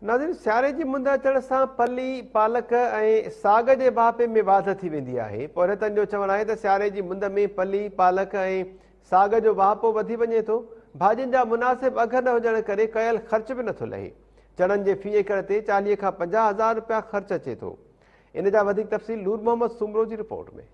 नाज़रीन, सियारे जी मुंद अचण सां पली, पालक ऐं साग जे बापे में वाध थी वेंदी आहे। पोरितनि जो चवणु आहे त सियारे जी मुंद में पली, पालक ऐं साग जो वापो वधी वञे थो। भाॼियुनि जा मुनासिब अघ न हुजण करे कयल ख़र्च बि नथो लहे। चणनि जे फी एकड़ ते 40 खां 50,000 रुपया ख़र्च अचे थो। इन जा वधीक तफ़सील नूर मोहम्मद सुमरो जी रिपोर्ट में।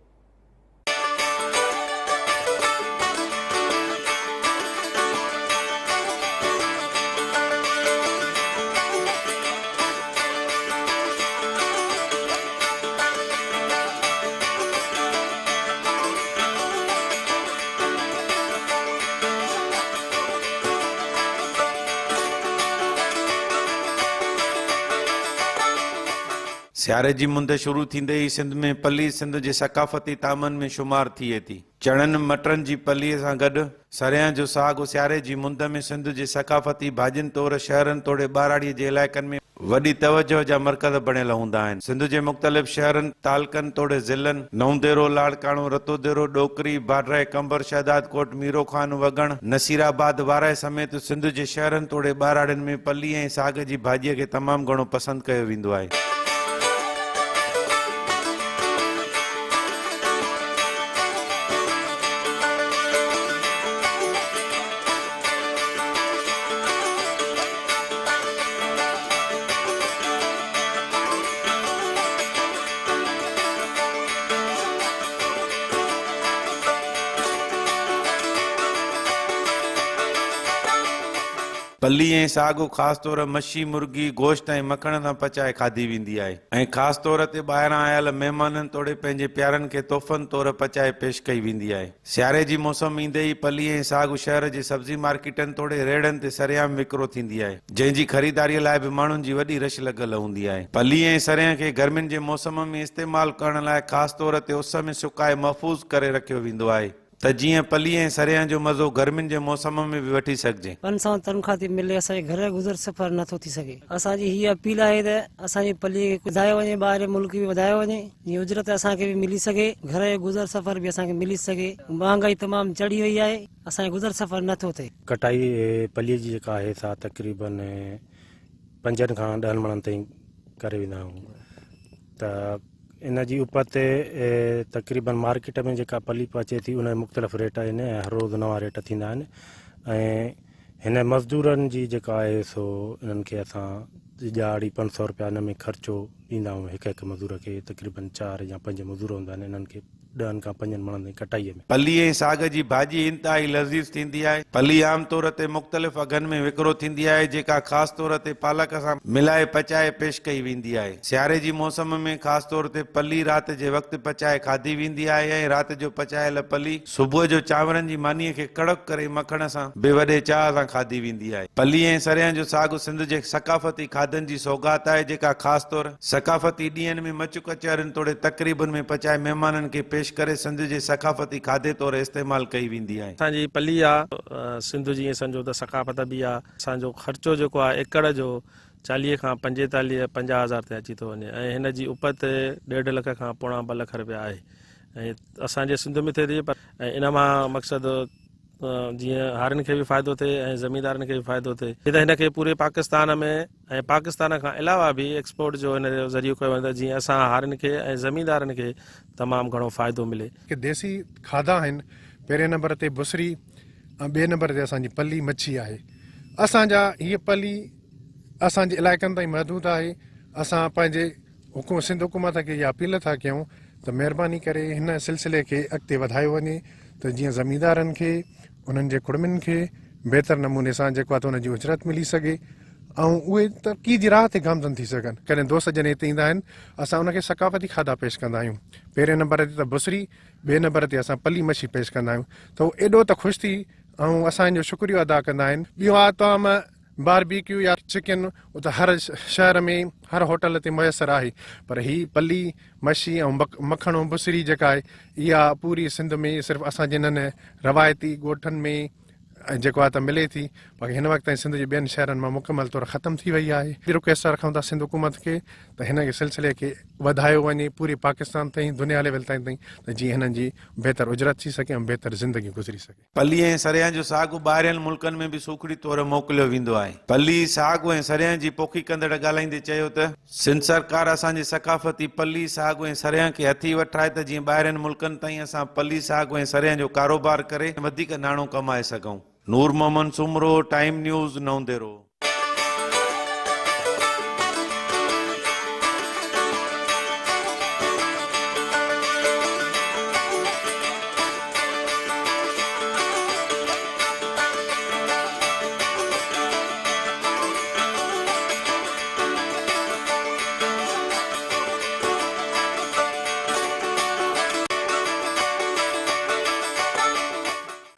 सियारे जी मुंद शुरू थींदे ही सिंध में पली सिंध जे सकाफ़ती तामनि में शुमार थिए थी। चणनि मटरनि जी पलीअ सां गॾु सरियां जो साग सियारे जी मुंद में सिंध जे सकाफ़ती भाॼियुनि तौरु शहरनि तोड़े ॿाराड़ीअ जे इलाइक़नि में वॾी तवजो जा मर्कज़ बणियल हूंदा आहिनि। सिंध जे मुख़्तलिफ़ शहरनि तालकनि तोड़े ज़िलनि नवदेरो, लाड़काणो, रतोदेरो, डोकरी, बाडराए, कंबर, शहदाद कोट, मीरो खान, वगण, नसीराबाद, वाराए समेत सिंध जे शहरनि तोड़े ॿाराड़ियुनि में पली ऐं साग जी भाॼीअ खे तमामु घणो पसंदि कयो वेंदो आहे। पली ऐं साग ख़ासि तौर मच्छी, मुर्गी, गोश्त ऐं मखण सां पचाए खाधी वेंदी आहे ऐं ख़ासि तौर ते ॿाहिरां आयल महिमाननि तोड़े पंहिंजे प्यारनि खे तोहफ़नि तौरु पचाए पेश कई वेंदी आहे। सियारे जी मौसम ईंदे ई पली ऐं साग शहर जे सब्ज़ी मार्केटनि तोड़े रेड़नि ते सरियाम विकिरो थींदी आहे, जंहिंजी ख़रीदारीअ लाइ बि माण्हुनि जी वॾी रश लॻल हूंदी आहे। पली ऐं सरियां खे गर्मियुनि जे मौसम में इस्तेमालु करण लाइ ख़ासि तौर ते उस में सुकाए महफ़ूज़ करे रखियो वेंदो आहे त जीअं पली ऐं सरियां जो मज़ो गर्मियुनि जे मौसम में बि वठी सघिजे। 500 तनख़्वाह थी मिले, असांजे घर गुज़र सफ़र नथो थी सघे। असांजी हीअ अपील आहे त असांजी पली खे वधायो वञे, ॿाहिरि मुल्क बि वधायो वञे, जीअं उजरत असांखे बि मिली सघे, घर जो गुज़र सफ़र बि असांखे मिली सघे। महांगाई तमामु चढ़ी वई आहे, असांजो गुज़र सफ़र नथो थिए। कटाई पलीअ जी जेका आहे सा तक़रीबन 5 खां 10 मणनि ताईं करे वेंदा आहियूं। त इन जी उपत ते तक़रीबन मार्केट में जेका पली पचे थी उन मुख़्तलिफ़ रेट आहिनि ऐं हर रोज़ु नवां रेट थींदा आहिनि। ऐं हिन मज़दूरनि जी जेका आहे सो इन्हनि खे असां 500 रुपया इन में ख़र्चो ॾींदा आहियूं। हिकु मज़दूर खे तक़रीबन 4 या 5 मज़दूर हूंदा आहिनि, इन्हनि खे 10 खां 5 मणनि जी कटाईअ में। पली ऐं साग जी भाॼी इंतिहाई लज़ीज़ थींदी आहे। पली आम तौर ते मुख़्तलिफ़ अघनि में विकिरो थींदी आहे, जेका ख़ासि तौर ते पालक सां मिलाए पचाए पेश कई वेंदी आहे। सियारे जी मौसम में ख़ासि तौर ते पली राति जे वक़्तु पचाए खाधी वेंदी आहे ऐं राति जो पचायल पली सुबुह जो चांवरनि जी मानीअ खे कड़क करे मखण सां बि वॾे चाह सां खाधी वेंदी आहे। पली ऐं सरियां जो साग सिंध जे सकाफ़ती खाधनि जी सौगात आहे, जेका ख़ासि तौर सकाफ़ती ॾींहंनि में मचु कचहरियुनि तोड़े तक़रीबन में पचाए महिमाननि खे पेश करे सिंध जे सकाफ़ती खाधे तौरु इस्तेमालु कई वेंदी आहे। असांजी पली आहे सिंध जी सम्झो त सकाफ़त बि आहे। असांजो ख़र्चो जेको आहे एकड़ जो 40 खां 45-50,000 ते अची थो वञे ऐं हिन जी उपत 1.5 लख खां पौणा 2 लख रुपया आहे ऐं असांजे सिंध में थिए थी। पर इन मां मक़सदु जीअं हारियुनि खे बि फ़ाइदो थिए ऐं ज़मींदारनि खे बि फ़ाइदो थिए, त हिन खे पूरे पाकिस्तान में ऐं पाकिस्तान खां अलावा बि एक्सपोर्ट जो हिन जो ज़रियो कयो वेंदो, जीअं असां हारियुनि खे ऐं ज़मींदारनि खे तमामु घणो फ़ाइदो मिले। कि देसी खाधा आहिनि। पहिरें नंबर ते बुसरी ऐं ॿिए नंबर ते असांजी पली मच्छी आहे। असांजा हीअ पली असांजे इलाइक़नि ताईं महदूद आहे। असां पंहिंजे सिंध हुकूमत खे इहा अपील था कयूं त महिरबानी करे हिन सिलसिले खे अॻिते वधायो वञे, त जीअं ज़मींदारनि खे उन्हनि जे कुड़मियुनि खे बहितर नमूने सां जेको आहे त उनजी उजरत मिली सघे ऐं उहे तरक़ी जी राह ते गामज़न थी सघनि। कॾहिं दोस्त जन हिते ईंदा आहिनि, असां उनखे सकाफ़ती खाधा पेश कंदा आहियूं। पहिरें नंबर ते त बुसरी, ॿिए नंबर ते असां पली मच्छी पेश कंदा आहियूं, त उहो एॾो त ख़ुशि थी ऐं असांजो शुक्रियो अदा कंदा आहिनि। ॿियो आहे तमामु बारबीक्यू या चिकन, उहो त हर शहर में हर होटल ते मुयसरु आहे, पर हीअ पली मच्छी ऐं मखण ऐं बुसरी जेका आहे इहा पूरी सिंध में सिर्फ़ु असांजे हिननि रवायती ॻोठनि में जेको आहे त मिले थी। बाक़ी हिन वक़्तु ताईं सिंध जे ॿियनि शहरनि मां मुकमल तौरु ख़तमु थी वई आहे। रिक्वेस्ट रखूं था सिंध हुकूमत खे त हिन सिलसिले खे वधायो वञे पूरे पाकिस्तान ताईं दुनिया लेवल ताईं त जीअं हिननि जी बहितर उजरत थी सघे ऐं बहितर ज़िंदगी गुज़री सघे। पली ऐं सरियां जो साॻु ॿाहिरियनि मुल्कनि में बि सूखड़ी तौरु मोकिलियो वेंदो आहे। पली साॻु ऐं सरियां जी पोखी कंदड़ ॻाल्हाईंदे चयो त सिंध सरकार असांजे सकाफ़ती पली साॻु ऐं सरियां खे हथी वठाए त जीअं ॿाहिरियनि मुल्कनि ताईं असां पली साॻु ऐं सरियां जो कारोबार करे वधीक नाणो कमाए सघूं। नूर मोहम्मद सुमरो, टाइम न्यूज़, नौंदेरो।